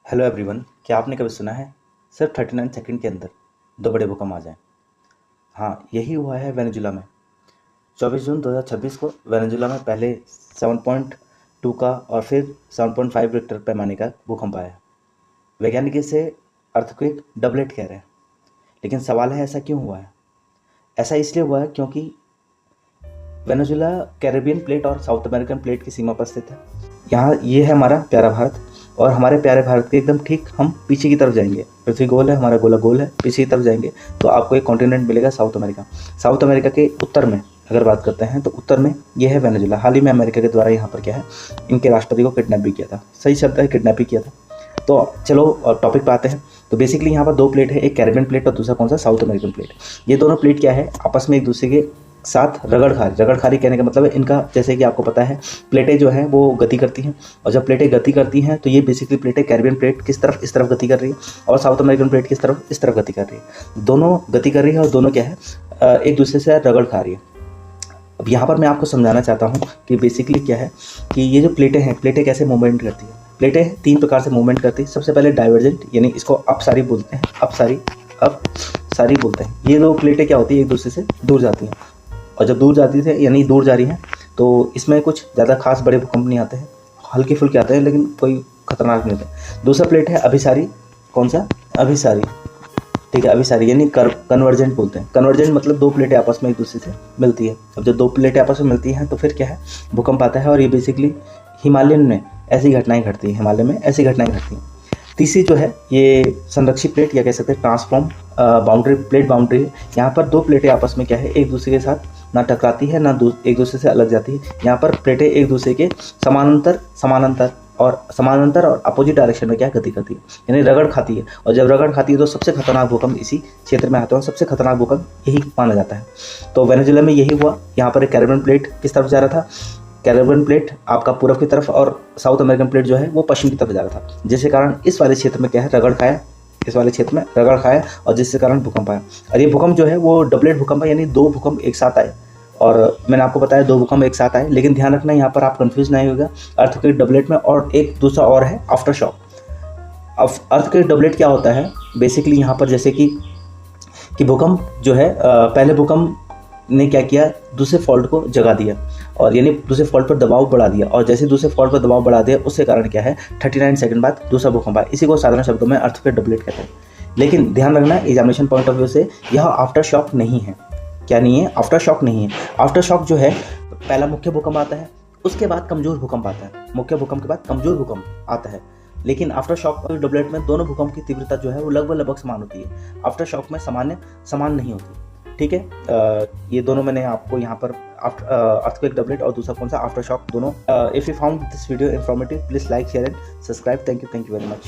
Hello everyone, क्या आपने कभी सुना है सिर्फ 39 सेकंड के अंदर दो बड़े भूकंप आ जाएं? हाँ, यही हुआ है वेनेजुला में। 24 जून 2026 को वेनेजुला में पहले 7.2 का और फिर 7.5 रिक्टर पैमाने का भूकंप आया। वैज्ञानिक इसे अर्थक्वेक डबलेट कह रहे हैं। लेकिन सवाल है, ऐसा क्यों हुआ है? ऐसा इसलिए हुआ है क्योंकि वेनेजुला कैरेबियन प्लेट और साउथ अमेरिकन प्लेट की सीमा पर स्थित है। यहाँ ये है हमारा प्यारा भारत, और हमारे प्यारे भारत के एकदम ठीक हम पीछे की तरफ जाएंगे। पृथ्वी गोल है, हमारा गोला गोल है, पीछे की तरफ जाएंगे तो आपको एक कॉन्टिनेंट मिलेगा साउथ अमेरिका। साउथ अमेरिका के उत्तर में अगर बात करते हैं तो उत्तर में ये है वेनेजुला। हाल ही में अमेरिका के द्वारा यहाँ पर क्या है, इनके राष्ट्रपति को किडनैप भी किया था। सही शब्द है, किडनैप भी किया था। तो चलो टॉपिक पे आते हैं। तो बेसिकली यहाँ पर दो प्लेट है, एक कैरेबियन प्लेट और दूसरा कौन सा, साउथ अमेरिकन प्लेट। ये दोनों प्लेट क्या है, आपस में एक दूसरे के साथ रगड़खारी कहने का मतलब है इनका, जैसे कि आपको पता है प्लेटें जो हैं वो गति करती हैं, और जब प्लेटें गति करती हैं तो ये बेसिकली प्लेटें, कैरेबियन प्लेट किस तरफ, इस तरफ गति कर रही है, और साउथ अमेरिकन प्लेट किस तरफ, इस तरफ गति कर रही है। दोनों गति कर रही है और दोनों क्या है, एक दूसरे से रगड़ खा रही है। अब यहाँ पर मैं आपको समझाना चाहता हूँ कि बेसिकली क्या है कि ये जो प्लेटें हैं, प्लेटें कैसे मूवमेंट करती है। प्लेटें तीन प्रकार से मूवमेंट करती है। सबसे पहले डाइवर्जेंट, यानी इसको अपसारी बोलते हैं, अपसारी बोलते हैं। ये दो प्लेटें क्या होती है, एक दूसरे से दूर जाती हैं, और जब दूर जाती है यानी दूर जा रही हैं तो इसमें कुछ ज़्यादा खास बड़े भूकंप नहीं आते हैं, हल्के फुल्के आते हैं, लेकिन कोई खतरनाक नहीं होते। दूसरा प्लेट है अभिसारी। कौन सा, अभिसारी, ठीक है, अभिसारी यानी कन्वर्जेंट बोलते हैं। कन्वर्जेंट मतलब दो प्लेटें आपस में एक दूसरे से मिलती है। अब जब दो प्लेटें आपस में मिलती हैं तो फिर क्या है, भूकंप आता है। और ये बेसिकली हिमालयन में ऐसी घटनाएं घटती हैं, हिमालय में ऐसी घटनाएं घटती हैं। तीसरी जो है ये संरक्षी प्लेट, या कह सकते हैं ट्रांसफॉर्म बाउंड्री प्लेट बाउंड्री है। यहाँ पर दो प्लेटें आपस में क्या है, एक दूसरे के साथ ना टकराती है ना एक दूसरे से अलग जाती है। यहाँ पर प्लेटें एक दूसरे के समानांतर और अपोजिट डायरेक्शन में क्या गति करती है, यानी रगड़ खाती है। और जब रगड़ खाती है तो सबसे खतरनाक भूकंप इसी क्षेत्र में आता है, और सबसे खतरनाक भूकंप यही माना जाता है। तो वेनेजुला में यही हुआ। यहाँ पर एक कैरेबियन प्लेट किस तरफ जा रहा था, कैरेबियन प्लेट आपका पूर्व की तरफ, और साउथ अमेरिकन प्लेट जो है वो पश्चिम की तरफ जा रहा था, जिसके कारण इस वाले क्षेत्र में क्या है, रगड़ खाया, इस वाले क्षेत्र में रगड़ खाया, और जिसके कारण भूकंप आया। और ये भूकंप जो है वो डबलेट भूकंप है, यानी दो भूकंप एक साथ आए। और मैंने आपको बताया दो भूकंप एक साथ आए, लेकिन ध्यान रखना यहाँ पर आप कंफ्यूज नहीं होगा। अर्थक्वेक डबलेट में और एक दूसरा और है आफ्टर शॉक। अब अर्थक्वेक डबलेट क्या होता है, बेसिकली यहाँ पर जैसे कि भूकंप जो है, पहले भूकंप ने क्या किया, दूसरे फॉल्ट को जगा दिया, और यानी दूसरे फॉल्ट पर दबाव बढ़ा दिया, और जैसे दूसरे फॉल्ट पर दबाव बढ़ा दिया उसके कारण क्या है, 39 सेकंड बाद दूसरा भूकंप आया। इसी को साधारण शब्दों में अर्थक्वेक डबलेट कहते हैं। लेकिन ध्यान रखना, एग्जामिनेशन पॉइंट ऑफ व्यू से यह आफ्टर शॉक नहीं है। क्या नहीं है, आफ्टर शॉक नहीं है। आफ्टर शॉक जो है, पहला मुख्य भूकंप आता है, उसके बाद कमजोर भूकंप आता है, मुख्य भूकंप के बाद कमजोर भूकंप आता है। लेकिन आफ्टर शॉक डबलेट में दोनों भूकंप की तीव्रता जो है वो लगभग समान होती है। आफ्टर शॉक में समान नहीं होती। ठीक है, ये दोनों मैंने आपको यहाँ पर अर्थक्वेक डबलेट और दूसरा कौन सा, आफ्टर शॉक, दोनों। If you found this video informative, please like, share and subscribe. Thank you very much.